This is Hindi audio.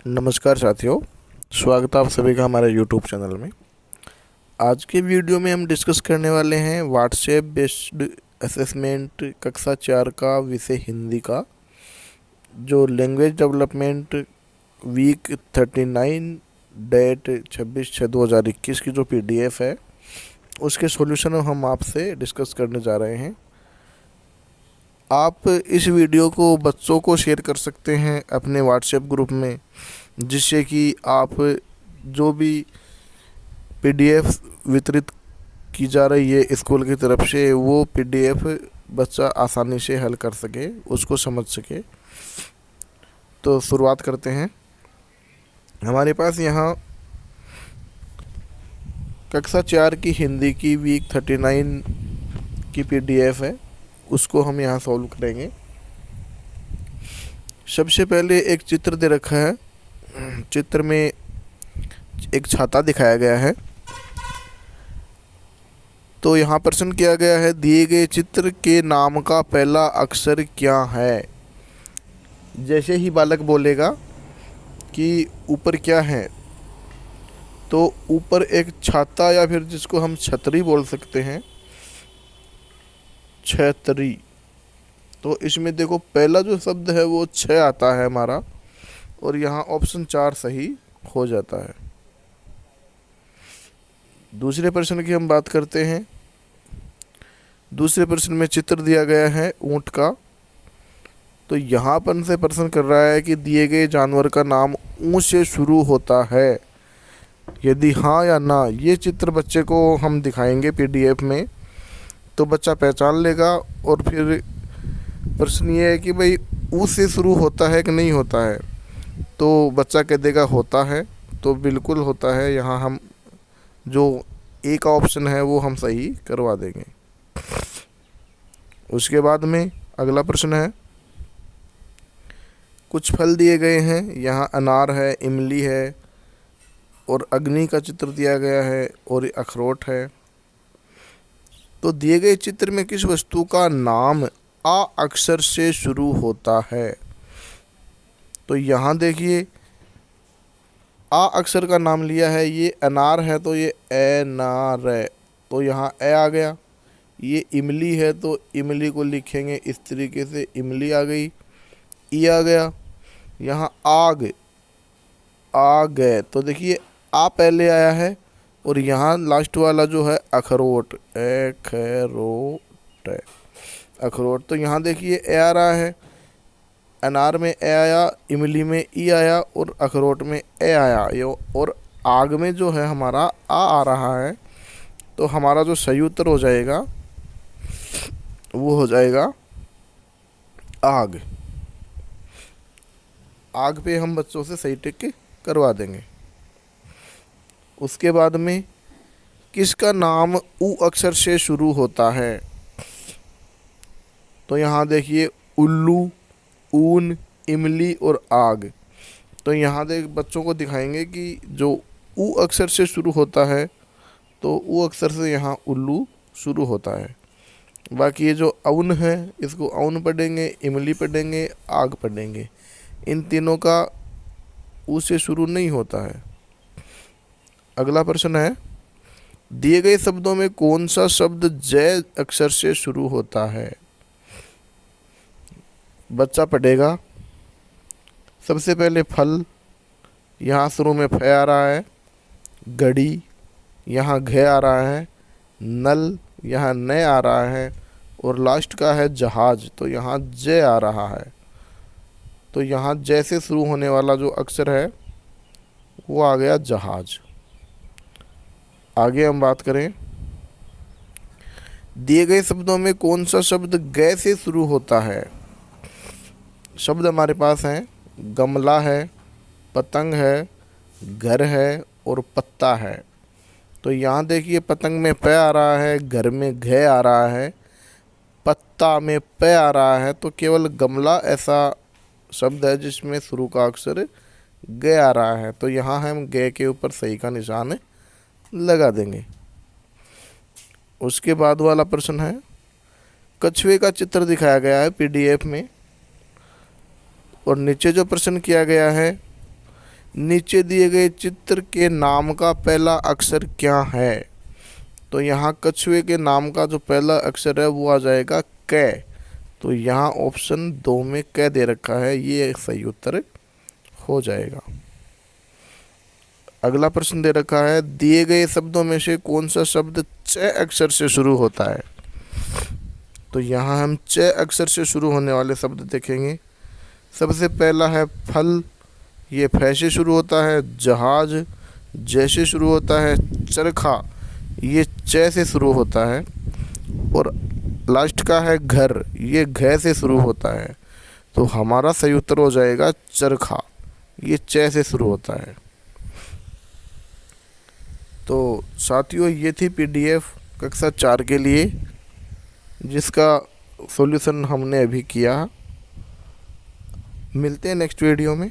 नमस्कार साथियों, स्वागत है आप सभी का हमारे यूट्यूब चैनल में। आज के वीडियो में हम डिस्कस करने वाले हैं व्हाट्सएप बेस्ड असेसमेंट कक्षा 4 का विषय हिंदी का, जो लैंग्वेज डेवलपमेंट वीक 39 डेट 26/6/2021 की जो PDF है उसके सॉल्यूशन हम आपसे डिस्कस करने जा रहे हैं। आप इस वीडियो को बच्चों को शेयर कर सकते हैं अपने व्हाट्सएप ग्रुप में, जिससे कि आप जो भी PDF वितरित की जा रही है स्कूल की तरफ से वो PDF बच्चा आसानी से हल कर सके, उसको समझ सके। तो शुरुआत करते हैं। हमारे पास यहाँ कक्षा 4 की हिंदी की वीक 39 की PDF है, उसको हम यहाँ सॉल्व करेंगे। सबसे पहले एक चित्र दे रखा है। चित्र में एक छाता दिखाया गया है। तो यहाँ प्रश्न किया गया है, दिए गए चित्र के नाम का पहला अक्षर क्या है। जैसे ही बालक बोलेगा कि ऊपर क्या है, तो ऊपर एक छाता या फिर जिसको हम छतरी बोल सकते हैं, छतरी। तो इसमें देखो पहला जो शब्द है वो 6 आता है हमारा, और यहाँ ऑप्शन 4 सही हो जाता है। दूसरे प्रश्न की हम बात करते हैं। दूसरे प्रश्न में चित्र दिया गया है ऊंट का। तो यहाँ पर से प्रश्न कर रहा है कि दिए गए जानवर का नाम ऊ से शुरू होता है। यदि हाँ या ना ये चित्र बच्चे को हम दिखाएंगे PDF में, तो बच्चा पहचान लेगा। और फिर प्रश्न ये है कि भाई ऊ से शुरू होता है कि नहीं होता है, तो बच्चा कह देगा होता है, तो बिल्कुल होता है। यहाँ हम जो ए का ऑप्शन है वो हम सही करवा देंगे। उसके बाद में अगला प्रश्न है, कुछ फल दिए गए हैं। यहाँ अनार है, इमली है और अग्नि का चित्र दिया गया है और अखरोट है। तो दिए गए चित्र में किस वस्तु का नाम आ अक्षर से शुरू होता है। तो यहाँ देखिए आ अक्षर का नाम लिया है, ये अनार है तो ये एनार है, तो यहाँ ए आ गया। ये इमली है तो इमली को लिखेंगे इस तरीके से, इमली आ गई। ई आ गया। यहाँ आग, आ गए, तो देखिए आ पहले आया है। और यहाँ लास्ट वाला जो है अखरोट, अखरोट, अखरोट। तो यहाँ देखिए ए आ रहा है, अनार में ए आया, इमली में ई आया और अखरोट में ए आया। ये और आग में जो है हमारा आ रहा है। तो हमारा जो सही उत्तर हो जाएगा वो हो जाएगा आग। आग पे हम बच्चों से सही टिक करवा देंगे। उसके बाद में किसका नाम ऊ अक्षर से शुरू होता है। तो यहाँ देखिए उल्लू, ऊन, इमली और आग। तो यहाँ देख बच्चों को दिखाएंगे कि जो ऊ अक्षर से शुरू होता है, तो ऊ अक्षर से यहाँ उल्लू शुरू होता है। बाकी ये जो अउन है इसको अउन पढ़ेंगे, इमली पढ़ेंगे, आग पढ़ेंगे। इन तीनों का ऊ से शुरू नहीं होता है। अगला प्रश्न है, दिए गए शब्दों में कौन सा शब्द जय अक्षर से शुरू होता है। बच्चा पढ़ेगा। सबसे पहले फल, यहाँ शुरू में फ आ रहा है। घड़ी, यहाँ घ आ रहा है। नल, यहाँ न आ रहा है। और लास्ट का है जहाज, तो यहाँ ज आ रहा है। तो यहाँ ज से शुरू होने वाला जो अक्षर है वो आ गया जहाज। आगे हम बात करें, दिए गए शब्दों में कौन सा शब्द ग से शुरू होता है। शब्द हमारे पास हैं, गमला है, पतंग है, घर है और पत्ता है। तो यहाँ देखिए पतंग में प आ रहा है, घर में घ आ रहा है, पत्ता में प आ रहा है। तो केवल गमला ऐसा शब्द है जिसमें शुरू का अक्षर ग आ रहा है। तो यहाँ हम ग के ऊपर सही का निशान लगा देंगे। उसके बाद वाला प्रश्न है, कछुए का चित्र दिखाया गया है PDF में और नीचे जो प्रश्न किया गया है नीचे दिए गए चित्र के नाम का पहला अक्षर क्या है? तो यहाँ कछुए के नाम का जो पहला अक्षर है वो आ जाएगा क। तो यहाँ ऑप्शन 2 में क दे रखा है, ये सही उत्तर हो जाएगा। अगला प्रश्न दे रखा है, दिए गए शब्दों में से कौन सा शब्द च अक्षर से शुरू होता है? तो यहाँ हम च अक्षर से शुरू होने वाले शब्द देखेंगे। सबसे पहला है फल, ये फै से शुरू होता है। जहाज, जैसे शुरू होता है। चरखा, ये च से शुरू होता है। और लास्ट का है घर, ये घ से शुरू होता है। तो हमारा सही उत्तर हो जाएगा चरखा, ये च से शुरू होता है। तो साथियों, ये थी पीडीएफ कक्षा 4 के लिए, जिसका सॉल्यूशन हमने अभी किया। मिलते हैं नेक्स्ट वीडियो में।